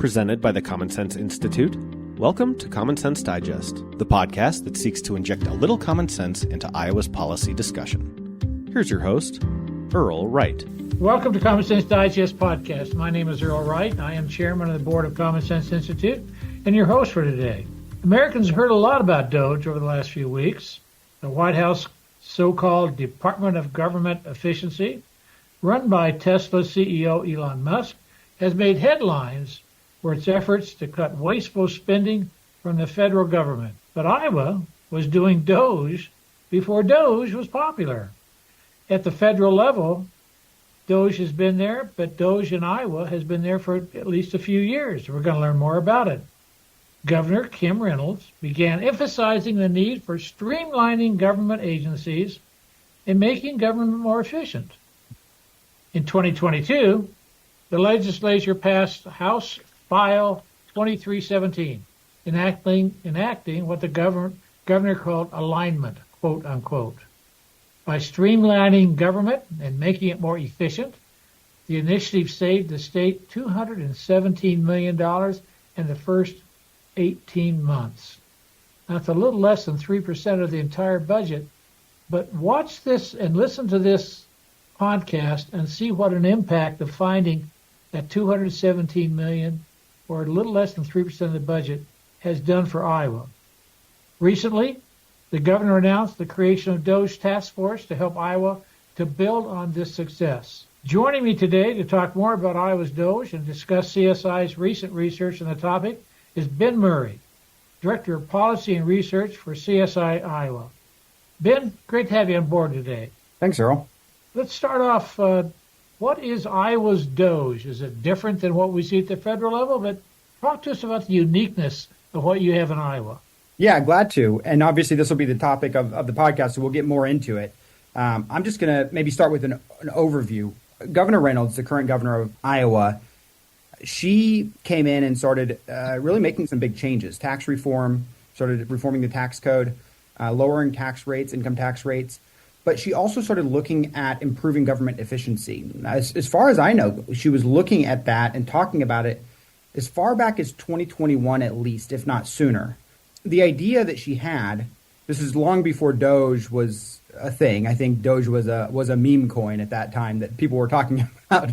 Presented by the Common Sense Institute, welcome to Common Sense Digest, the podcast that seeks to inject a little common sense into Iowa's policy discussion. Here's your host, Earl Wright. Welcome to Common Sense Digest podcast. My name is Earl Wright. I am chairman of the board of Common Sense Institute and your host for today. Americans have heard a lot about DOGE over the last few weeks. The White House so-called Department of Government Efficiency, run by Tesla CEO Elon Musk, has made headlines for its efforts to cut wasteful spending from the federal government. But Iowa was doing DOGE before DOGE was popular. At the federal level, DOGE has been there, but DOGE in Iowa has been there for at least a few years. We're going to learn more about it. Governor Kim Reynolds began emphasizing the need for streamlining government agencies and making government more efficient. In 2022, the legislature passed House File 2317, enacting what the governor called alignment, quote unquote. By streamlining government and making it more efficient, the initiative saved the state $217 million in the first 18 months. That's a little less than 3% of the entire budget, but watch this and listen to this podcast and see what an impact of finding that $217 million, or a little less than 3% of the budget, has done for Iowa. Recently, the governor announced the creation of DOGE task force to help Iowa to build on this success. Joining me today to talk more about Iowa's DOGE and discuss CSI's recent research on the topic is Ben Murrey, Director of Policy and Research for CSI Iowa. Ben, great to have you on board today. Thanks, Earl. Let's start off. What is Iowa's DOGE? Is it different than what we see at the federal level? But talk to us about the uniqueness of what you have in Iowa. Yeah, glad to. And obviously, this will be the topic of the podcast, so we'll get more into it. I'm just going to maybe start with an overview. Governor Reynolds, the current governor of Iowa, she came in and started really making some big changes. Tax reform, started reforming the tax code, lowering tax rates, income tax rates. But she also started looking at improving government efficiency. As far as I know, she was looking at that and talking about it as far back as 2021 at least, if not sooner. The idea that she had, this is long before DOGE was a thing. I think DOGE was a meme coin at that time that people were talking about,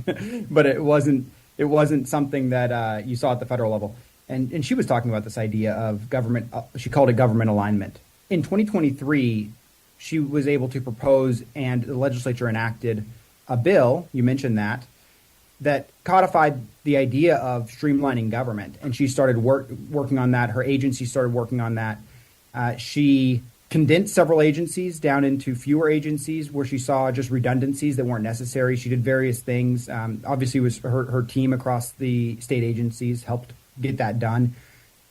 but it wasn't something that you saw at the federal level. And she was talking about this idea of government, she called it government alignment. In 2023, she was able to propose, and the legislature enacted a bill, you mentioned that codified the idea of streamlining government. And she started working on that. Her agency started working on that. She condensed several agencies down into fewer agencies where she saw just redundancies that weren't necessary. She did various things. Obviously, it was her team across the state agencies helped get that done.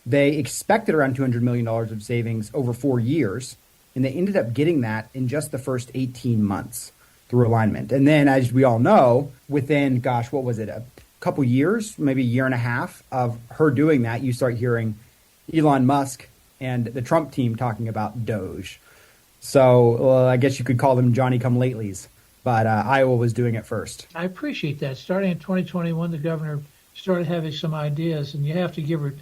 They expected around $200 million of savings over 4 years. And they ended up getting that in just the first 18 months through alignment. And then, as we all know, within, what was it, a couple years, maybe a year and a half of her doing that, you start hearing Elon Musk and the Trump team talking about DOGE. So I guess you could call them Johnny-come-latelys, but Iowa was doing it first. I appreciate that. Starting in 2021, the governor started having some ideas, and you have to give her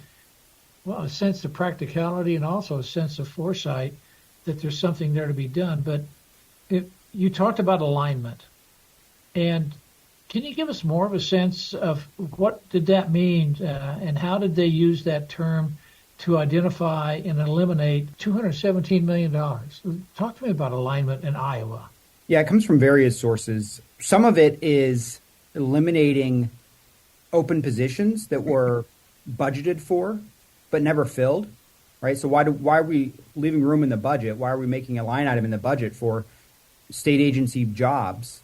a sense of practicality and also a sense of foresight that there's something there to be done. But you talked about alignment. And can you give us more of a sense of what did that mean and how did they use that term to identify and eliminate $217 million? Talk to me about alignment in Iowa. Yeah, it comes from various sources. Some of it is eliminating open positions that were budgeted for but never filled. Right. So why are we leaving room in the budget? Why are we making a line item in the budget for state agency jobs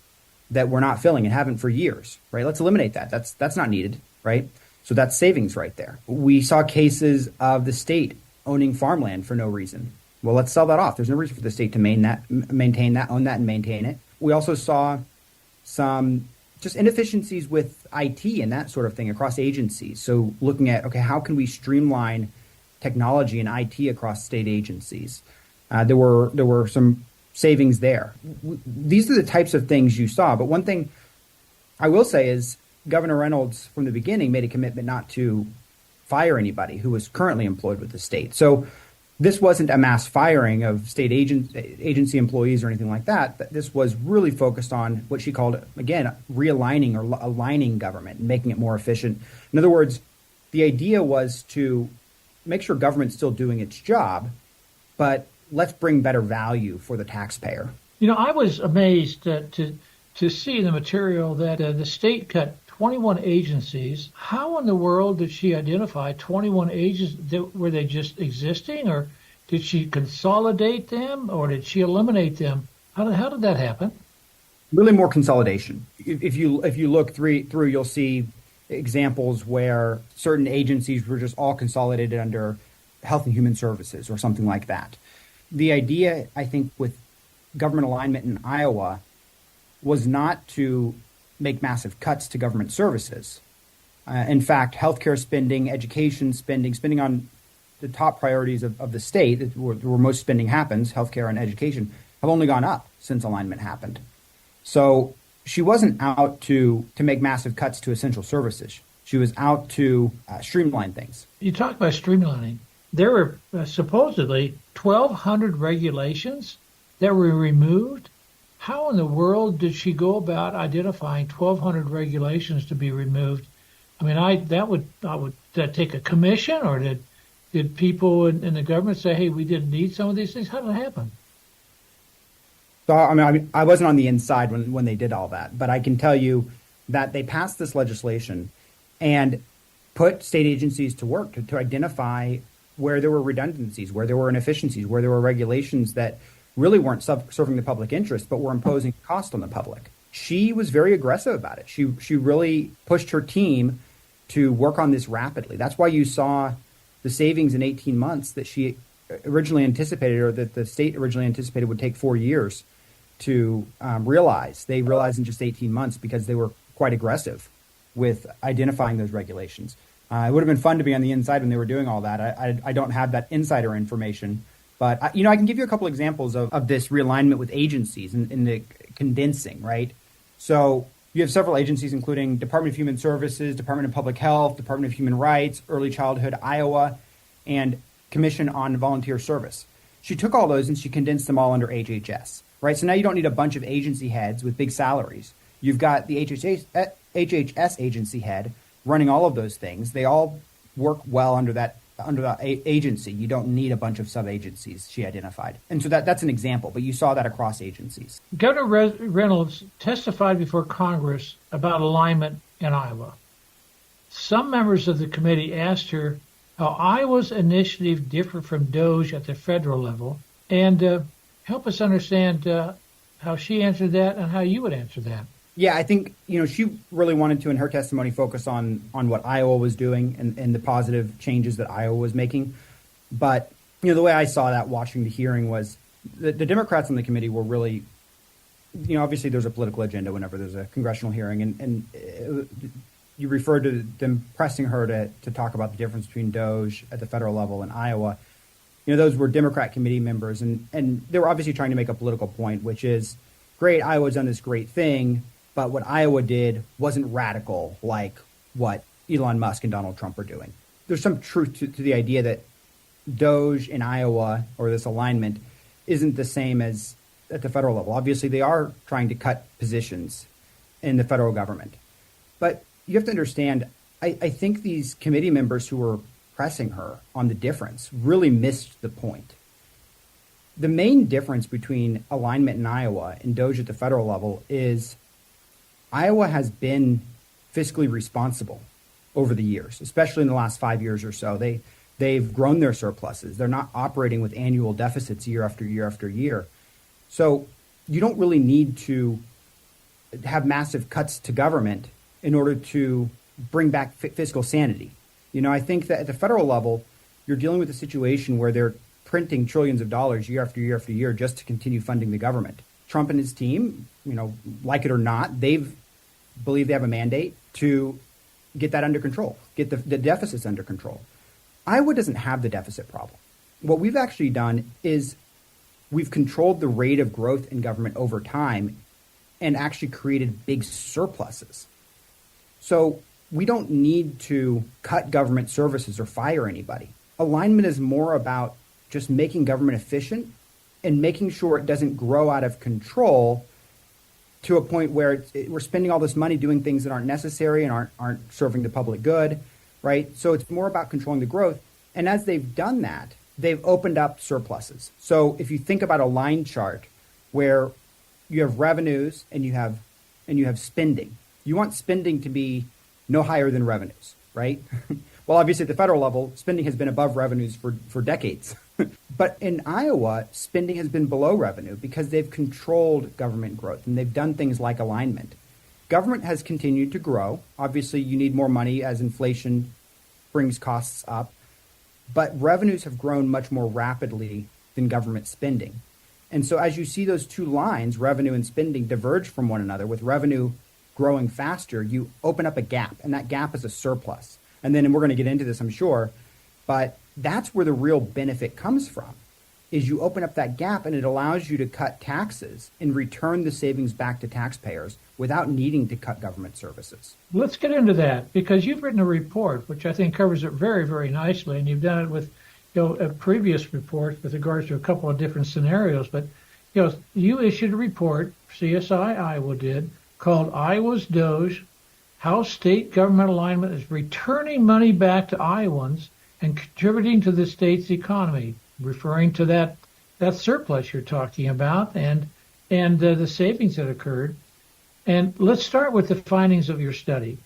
that we're not filling and haven't for years? Right. Let's eliminate that. That's not needed. Right. So that's savings right there. We saw cases of the state owning farmland for no reason. Well, let's sell that off. There's no reason for the state to maintain that, own that, and maintain it. We also saw some just inefficiencies with IT and that sort of thing across agencies. So looking at, okay, how can we streamline technology and IT across state agencies? There were some savings there. These are the types of things you saw. But one thing I will say is Governor Reynolds, from the beginning, made a commitment not to fire anybody who was currently employed with the state. So this wasn't a mass firing of state agency employees or anything like that. But this was really focused on what she called, again, realigning or aligning government and making it more efficient. In other words, the idea was to make sure government's still doing its job, but let's bring better value for the taxpayer. I was amazed to see in the material that the state cut 21 agencies. How in the world did she identify 21 agencies? Were they just existing, or did she consolidate them, or did she eliminate them? How did that happen? Really more consolidation. If you look through, you'll see examples where certain agencies were just all consolidated under Health and Human Services or something like that. The idea, I think, with government alignment in Iowa was not to make massive cuts to government services. In fact, healthcare spending, education spending on the top priorities of the state, where most spending happens, healthcare and education, have only gone up since alignment happened. So she wasn't out to make massive cuts to essential services. She was out to streamline things. You talk about streamlining. There were supposedly 1,200 regulations that were removed. How in the world did she go about identifying 1,200 regulations to be removed? I mean, I would take a commission, or did people in the government say, hey, we didn't need some of these things? How did it happen? So, I wasn't on the inside when they did all that, but I can tell you that they passed this legislation and put state agencies to work to identify where there were redundancies, where there were inefficiencies, where there were regulations that really weren't serving the public interest, but were imposing cost on the public. She was very aggressive about it. She really pushed her team to work on this rapidly. That's why you saw the savings in 18 months that she originally anticipated, or that the state originally anticipated would take 4 years to realize. They realized in just 18 months because they were quite aggressive with identifying those regulations. It would have been fun to be on the inside when they were doing all that. I don't have that insider information. But, I can give you a couple examples of this realignment with agencies and the condensing, right? So you have several agencies, including Department of Human Services, Department of Public Health, Department of Human Rights, Early Childhood Iowa, and Commission on Volunteer Service. She took all those and she condensed them all under HHS, right? So now you don't need a bunch of agency heads with big salaries. You've got the HHS agency head running all of those things. They all work well under the agency. You don't need a bunch of sub-agencies, she identified. And so that's an example, but you saw that across agencies. Governor Reynolds testified before Congress about alignment in Iowa. Some members of the committee asked her how Iowa's initiative differed from DOGE at the federal level, and help us understand how she answered that and how you would answer that. Yeah, I think, she really wanted to, in her testimony, focus on what Iowa was doing and the positive changes that Iowa was making. But, the way I saw that watching the hearing was the Democrats on the committee were really, obviously there's a political agenda whenever there's a congressional hearing. And you referred to them pressing her to talk about the difference between DOGE at the federal level and Iowa. Those were Democrat committee members. And they were obviously trying to make a political point, which is, great, Iowa's done this great thing. But what Iowa did wasn't radical like what Elon Musk and Donald Trump are doing. There's some truth to the idea that DOGE in Iowa, or this alignment, isn't the same as at the federal level. Obviously, they are trying to cut positions in the federal government. But you have to understand, I think these committee members who were pressing her on the difference really missed the point. The main difference between alignment in Iowa and DOGE at the federal level is Iowa has been fiscally responsible over the years, especially in the last 5 years or so. They've grown their surpluses. They're not operating with annual deficits year after year after year. So you don't really need to have massive cuts to government in order to bring back fiscal sanity. I think that at the federal level, you're dealing with a situation where they're printing trillions of dollars year after year after year just to continue funding the government. Trump and his team, like it or not, believe they have a mandate to get that under control, get the deficits under control. Iowa doesn't have the deficit problem. What we've actually done is we've controlled the rate of growth in government over time and actually created big surpluses. So we don't need to cut government services or fire anybody. Alignment is more about just making government efficient and making sure it doesn't grow out of control to a point where we're spending all this money doing things that aren't necessary and aren't serving the public good, right? So it's more about controlling the growth. And as they've done that, they've opened up surpluses. So if you think about a line chart where you have revenues and you have spending, you want spending to be no higher than revenues, right? Well, obviously at the federal level, spending has been above revenues for decades. But in Iowa, spending has been below revenue because they've controlled government growth and they've done things like alignment. Government has continued to grow. Obviously, you need more money as inflation brings costs up. But revenues have grown much more rapidly than government spending. And so as you see those two lines, revenue and spending, diverge from one another, with revenue growing faster, you open up a gap, and that gap is a surplus. And then, and we're going to get into this, I'm sure, but that's where the real benefit comes from, is you open up that gap and it allows you to cut taxes and return the savings back to taxpayers without needing to cut government services. Let's get into that, because you've written a report which I think covers it very, very nicely, and you've done it with a previous report with regards to a couple of different scenarios. But you issued a report, CSI Iowa did, called Iowa's DOGE, How State Government Alignment is Returning Money Back to Iowans and Contributing to the State's Economy, referring to that surplus you're talking about and the savings that occurred. And let's start with the findings of your study.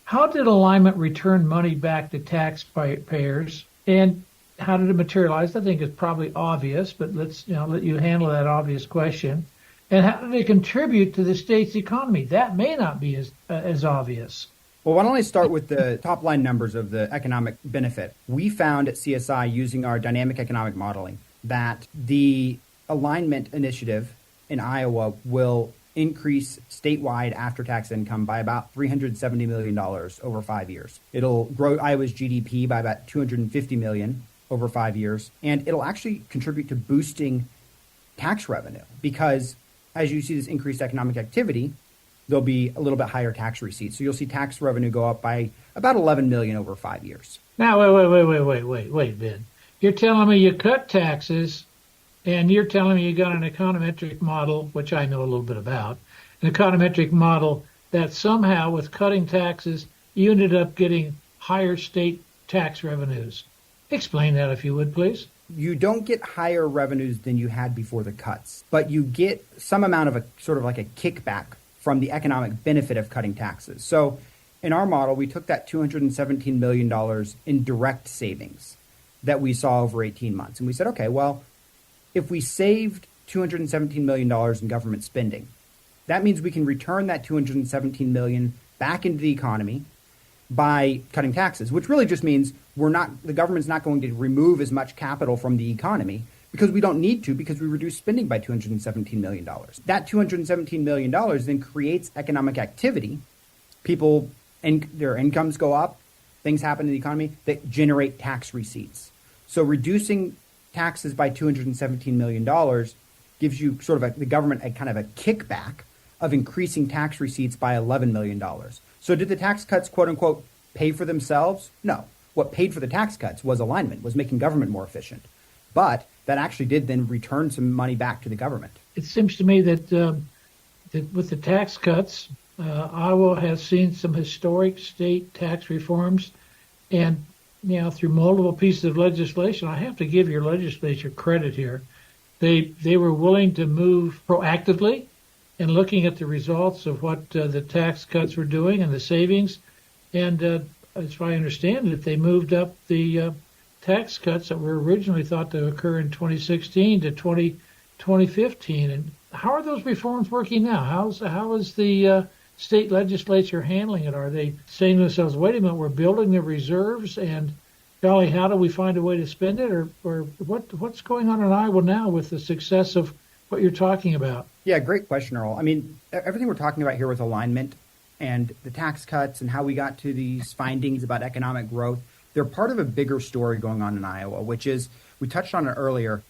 How did alignment return money back to taxpayers, and how did it materialize? I think it's probably obvious, but let's let you handle that obvious question. And how did it contribute to the state's economy? That may not be as obvious. Well, why don't I start with the top line numbers of the economic benefit? We found at CSI, using our dynamic economic modeling, that the alignment initiative in Iowa will increase statewide after-tax income by about $370 million over 5 years. It'll grow Iowa's GDP by about $250 million over 5 years, and it'll actually contribute to boosting tax revenue because as you see this increased economic activity, there'll be a little bit higher tax receipts. So you'll see tax revenue go up by about $11 million over 5 years. Now, wait, Ben. You're telling me you cut taxes, and you're telling me you got an econometric model, which I know a little bit about, an econometric model that somehow with cutting taxes, you ended up getting higher state tax revenues. Explain that if you would, please. You don't get higher revenues than you had before the cuts, but you get some amount of a sort of like a kickback from the economic benefit of cutting taxes. So in our model, we took that $217 million in direct savings that we saw over 18 months. And we said, okay, well, if we saved $217 million in government spending, that means we can return that $217 million back into the economy by cutting taxes, which really just means the government's not going to remove as much capital from the economy because we don't need to, because we reduced spending by $217 million. That $217 million then creates economic activity. People, and their incomes go up, things happen in the economy that generate tax receipts. So reducing taxes by $217 million gives you sort of the government a kind of a kickback of increasing tax receipts by $11 million. So did the tax cuts, quote unquote, pay for themselves? No. What paid for the tax cuts was alignment, was making government more efficient. But that actually did then return some money back to the government. It seems to me that with the tax cuts, Iowa has seen some historic state tax reforms, and through multiple pieces of legislation. I have to give your legislature credit here. They were willing to move proactively in looking at the results of what the tax cuts were doing and the savings. And as I understand it, they moved up the tax cuts that were originally thought to occur in 2016 to 2015. And how are those reforms working now? How is the state legislature handling it? Are they saying to themselves, wait a minute, we're building the reserves, and golly, how do we find a way to spend it? Or what's going on in Iowa now with the success of what you're talking about? Yeah, great question, Earl. I mean, everything we're talking about here with alignment and the tax cuts and how we got to these findings about economic growth, they're part of a bigger story going on in Iowa, which is, we touched on it earlier,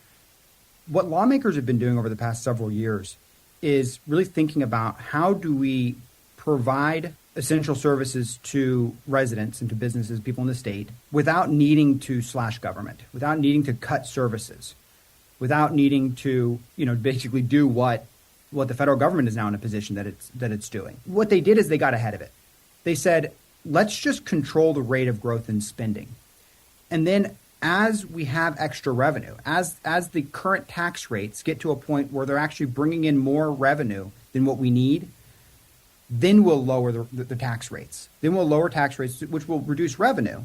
what lawmakers have been doing over the past several years is really thinking about how do we provide essential services to residents and to businesses, people in the state, without needing to slash government, without needing to cut services, without needing to, basically do what the federal government is now in a position that it's doing. What they did is they got ahead of it. They said, let's just control the rate of growth in spending. And then as we have extra revenue, as the current tax rates get to a point where they're actually bringing in more revenue than what we need, then we'll lower the tax rates. Then we'll lower tax rates, which will reduce revenue,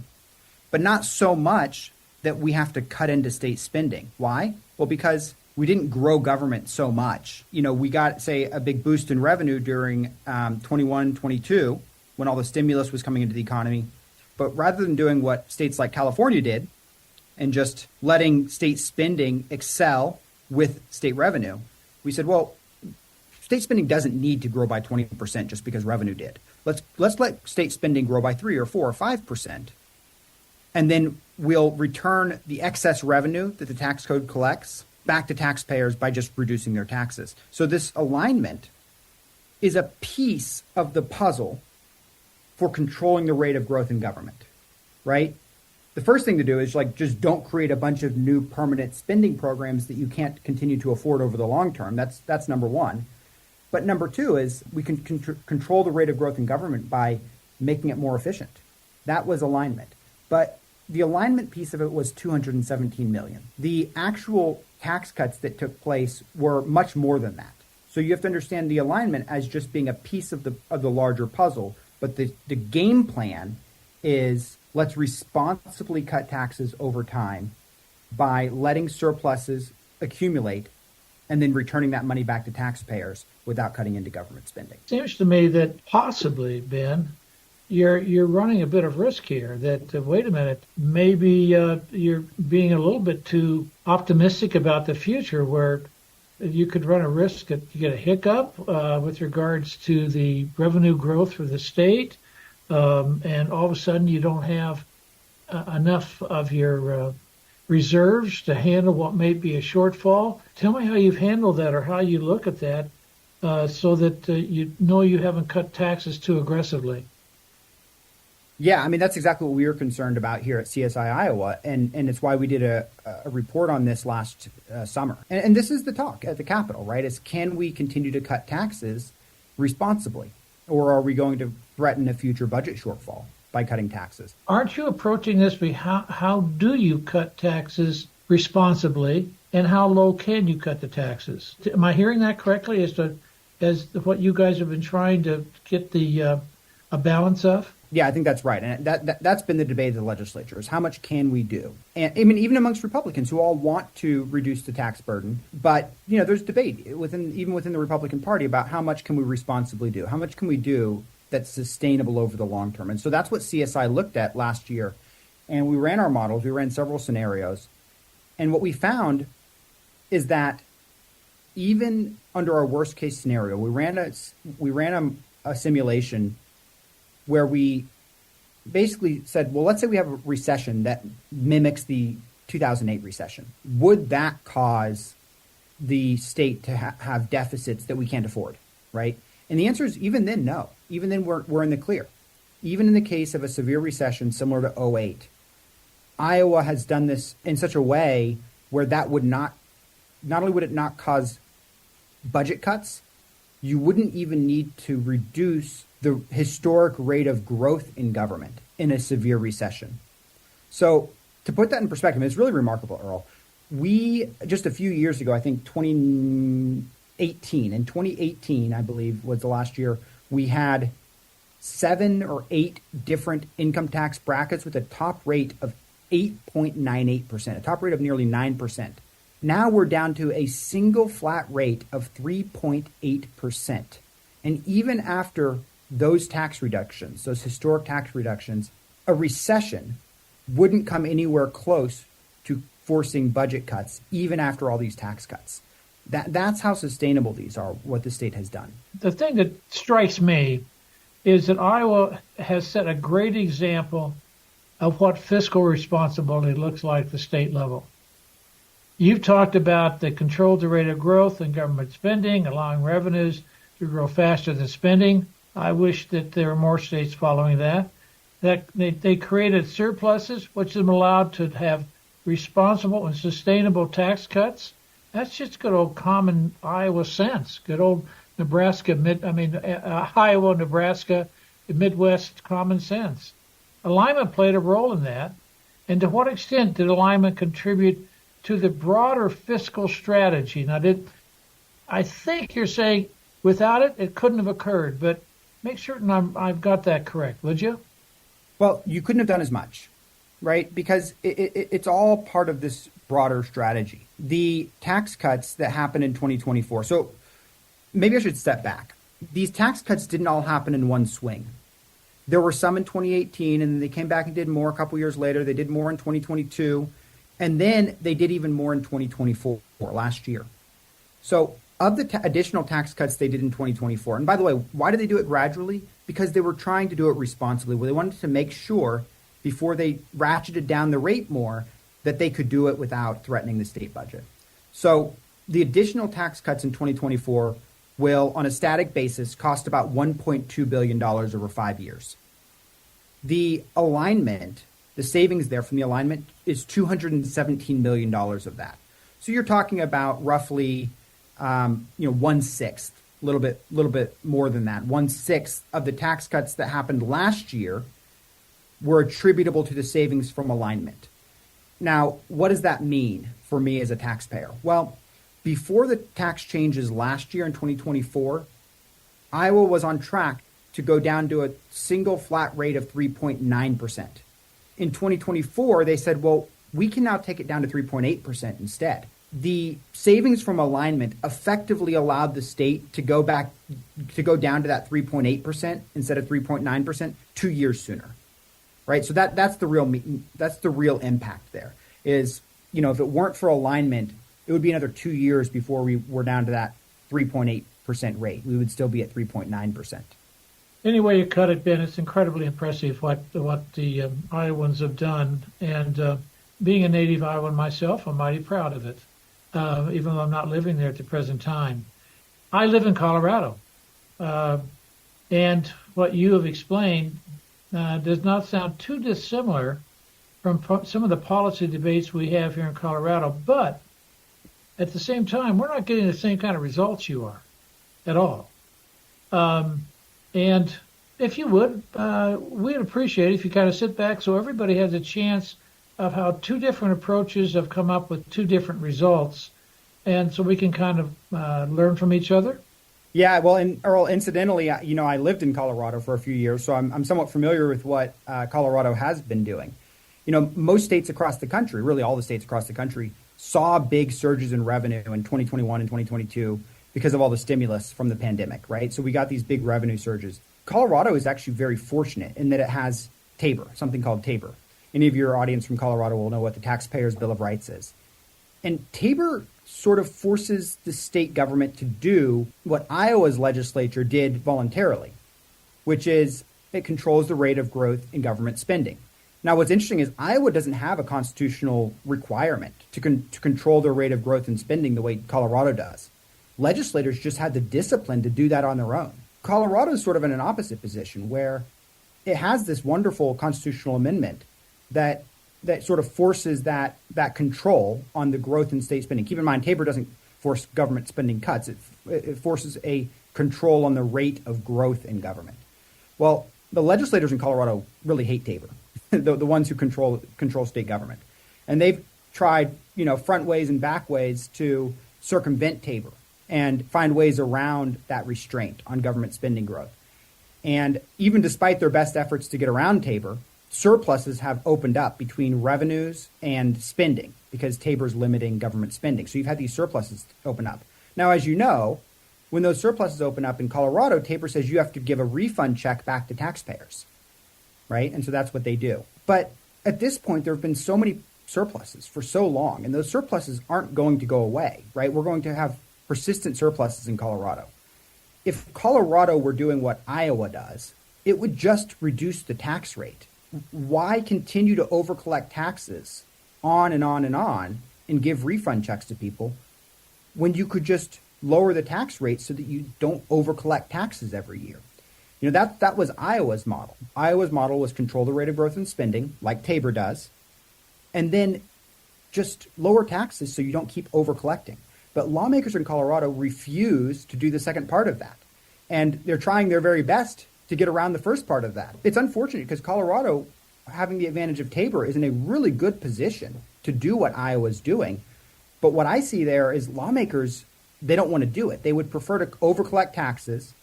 but not so much that we have to cut into state spending. Why? Well, because we didn't grow government so much. We got, say, a big boost in revenue during 21, 22, when all the stimulus was coming into the economy. But rather than doing what states like California did and just letting state spending excel with state revenue, we said, well, state spending doesn't need to grow by 20% just because revenue did. Let's let state spending grow by 3 or 4 or 5%. And then we'll return the excess revenue that the tax code collects back to taxpayers by just reducing their taxes. So this alignment is a piece of the puzzle for controlling the rate of growth in government, right? The first thing to do is just don't create a bunch of new permanent spending programs that you can't continue to afford over the long term. That's number one. But number two is we can control the rate of growth in government by making it more efficient. That was alignment. But the alignment piece of it was $217 million. The actual tax cuts that took place were much more than that. So you have to understand the alignment as just being a piece of the larger puzzle. But the game plan is let's responsibly cut taxes over time by letting surpluses accumulate and then returning that money back to taxpayers without cutting into government spending. Seems to me that possibly, Ben, you're running a bit of risk here. That wait a minute, maybe you're being a little bit too optimistic about the future, where you could run a risk that you get a hiccup with regards to the revenue growth for the state, and all of a sudden you don't have enough of your reserves to handle what may be a shortfall. Tell me how you've handled that, or how you look at that, so that you know you haven't cut taxes too aggressively. Yeah, I mean, that's exactly what we were concerned about here at CSI Iowa, and it's why we did a report on this last summer. And this is the talk at the Capitol, right? Is can we continue to cut taxes responsibly, or are we going to threaten a future budget shortfall by cutting taxes? Aren't you approaching this how do you cut taxes responsibly, and how low can you cut the taxes? Am I hearing that correctly as what you guys have been trying to get a balance of? Yeah, I think that's right. And that's been the debate of the legislature, is how much can we do? And I mean, even amongst Republicans who all want to reduce the tax burden, but there's debate even within the Republican Party about how much can we responsibly do? How much can we do that's sustainable over the long term? And so that's what CSI looked at last year. And we ran our models, we ran several scenarios. And what we found is that even under our worst case scenario, we ran a simulation where we basically said, well, let's say we have a recession that mimics the 2008 recession. Would that cause the state to have deficits that we can't afford, right? And the answer is even then, no. Even then, we're in the clear. Even in the case of a severe recession similar to 2008, Iowa has done this in such a way where that would not only would it not cause budget cuts, you wouldn't even need to reduce the historic rate of growth in government in a severe recession. So to put that in perspective, it's really remarkable, Earl. We, just a few years ago, I think 2018, I believe, was the last year, we had 7 or 8 different income tax brackets with a top rate of 8.98%, a top rate of nearly 9%. Now we're down to a single flat rate of 3.8%. And even after those tax reductions, those historic tax reductions, a recession wouldn't come anywhere close to forcing budget cuts, even after all these tax cuts. That's how sustainable these are, what the state has done. The thing that strikes me is that Iowa has set a great example of what fiscal responsibility looks like at the state level. You've talked about the controlled rate of growth in government spending, allowing revenues to grow faster than spending. I wish that there were more states following that. That they created surpluses, which them allowed to have responsible and sustainable tax cuts. That's just good old common Iowa sense. Good old Nebraska, Iowa, Nebraska, Midwest common sense. Alignment played a role in that. And to what extent did alignment contribute to the broader fiscal strategy? Now, I think you're saying without it, it couldn't have occurred, but make certain I've got that correct, would you? Well, you couldn't have done as much, right? Because it's all part of this broader strategy. The tax cuts that happened in 2024. So maybe I should step back. These tax cuts didn't all happen in one swing. There were some in 2018, and they came back and did more a couple years later. They did more in 2022, and then they did even more in 2024, last year. So of the additional tax cuts they did in 2024, and by the way, why did they do it gradually? Because they were trying to do it responsibly. Well, they wanted to make sure before they ratcheted down the rate more that they could do it without threatening the state budget. So the additional tax cuts in 2024 will, on a static basis, cost about $1.2 billion over 5 years. The alignment, the savings there from the alignment, is $217 million of that. So you're talking about roughly, 1/6, a little bit more than that. 1/6 of the tax cuts that happened last year were attributable to the savings from alignment. Now, what does that mean for me as a taxpayer? Well, before the tax changes last year in 2024, Iowa was on track to go down to a single flat rate of 3.9%. In 2024, they said, well, we can now take it down to 3.8% instead. The savings from alignment effectively allowed the state to go down to that 3.8% instead of 3.9% 2 years sooner, right? So that's the real impact there. Is, if it weren't for alignment, it would be another 2 years before we were down to that 3.8% rate. We would still be at 3.9%. Any way you cut it, Ben, it's incredibly impressive what the Iowans have done. And being a native Iowan myself, I'm mighty proud of it, even though I'm not living there at the present time. I live in Colorado. And what you have explained does not sound too dissimilar from some of the policy debates we have here in Colorado. But at the same time, we're not getting the same kind of results you are at all. And if you would, we'd appreciate it if you kind of sit back so everybody has a chance of how two different approaches have come up with two different results, and so we can kind of learn from each other. Yeah, well, and Earl, incidentally, I lived in Colorado for a few years, so I'm somewhat familiar with what Colorado has been doing. Most states across the country, really all the states across the country, saw big surges in revenue in 2021 and 2022 because of all the stimulus from the pandemic, right? So we got these big revenue surges. Colorado is actually very fortunate in that it has TABOR, something called TABOR. Any of your audience from Colorado will know what the Taxpayers' Bill of Rights is. And TABOR sort of forces the state government to do what Iowa's legislature did voluntarily, which is it controls the rate of growth in government spending. Now, what's interesting is Iowa doesn't have a constitutional requirement to control the rate of growth in spending the way Colorado does. Legislators just had the discipline to do that on their own. Colorado is sort of in an opposite position where it has this wonderful constitutional amendment that sort of forces that control on the growth in state spending. Keep in mind, TABOR doesn't force government spending cuts. It forces a control on the rate of growth in government. Well, the legislators in Colorado really hate TABOR, the ones who control state government. And they've tried, front ways and back ways to circumvent TABOR and find ways around that restraint on government spending growth. And even despite their best efforts to get around TABOR, surpluses have opened up between revenues and spending because TABOR's limiting government spending. So you've had these surpluses open up. Now, as you know, when those surpluses open up in Colorado, TABOR says you have to give a refund check back to taxpayers, right? And so that's what they do. But at this point, there have been so many surpluses for so long, and those surpluses aren't going to go away, right? We're going to have persistent surpluses in Colorado. If Colorado were doing what Iowa does, it would just reduce the tax rate. Why continue to overcollect taxes on and on and on and give refund checks to people when you could just lower the tax rate so that you don't overcollect taxes every year? That was Iowa's model. Iowa's model was control the rate of growth in spending, like Tabor does, and then just lower taxes so you don't keep over collecting. But lawmakers in Colorado refuse to do the second part of that. And they're trying their very best to get around the first part of that. It's unfortunate because Colorado, having the advantage of Tabor, is in a really good position to do what Iowa's doing. But what I see there is lawmakers, they don't want to do it. They would prefer to over-collect taxes.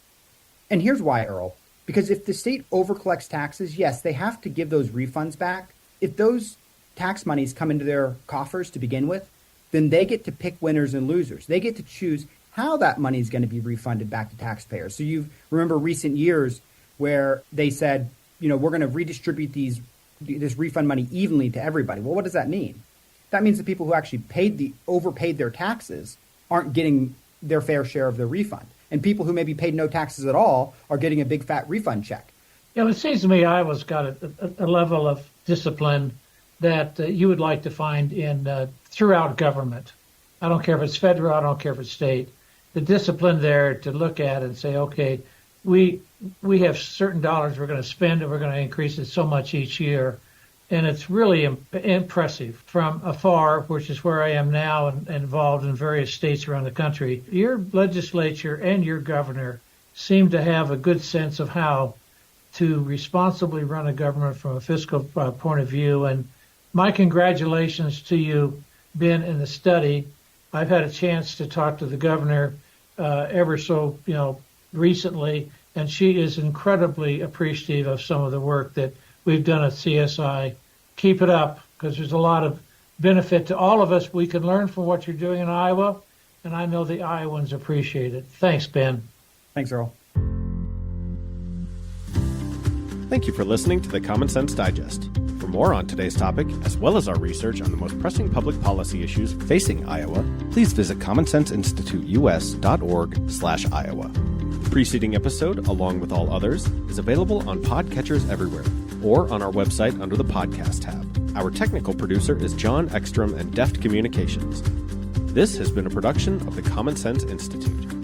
And here's why, Earl. Because if the state over-collects taxes, yes, they have to give those refunds back. If those tax monies come into their coffers to begin with, then they get to pick winners and losers. They get to choose how that money is going to be refunded back to taxpayers. So you remember recent years where they said, we're going to redistribute this refund money evenly to everybody. Well, what does that mean? That means the people who actually overpaid their taxes aren't getting their fair share of the refund. And people who maybe paid no taxes at all are getting a big fat refund check. It seems to me Iowa's got a level of discipline that you would like to find in throughout government. I don't care if it's federal, I don't care if it's state. The discipline there to look at and say, okay, we have certain dollars we're going to spend and we're going to increase it so much each year. And it's really impressive from afar, which is where I am now and involved in various states around the country. Your legislature and your governor seem to have a good sense of how to responsibly run a government from a fiscal point of view. And my congratulations to you, Ben, in the study. I've had a chance to talk to the governor ever so, recently, and she is incredibly appreciative of some of the work that we've done at CSI. Keep it up, because there's a lot of benefit to all of us. We can learn from what you're doing in Iowa, and I know the Iowans appreciate it. Thanks, Ben. Thanks, Earl. Thank you for listening to the Common Sense Digest. For more on today's topic, as well as our research on the most pressing public policy issues facing Iowa, please visit commonsenseinstituteus.org/Iowa. The preceding episode, along with all others, is available on podcatchers everywhere or on our website under the podcast tab. Our technical producer is John Ekstrom and Deft Communications. This has been a production of the Common Sense Institute.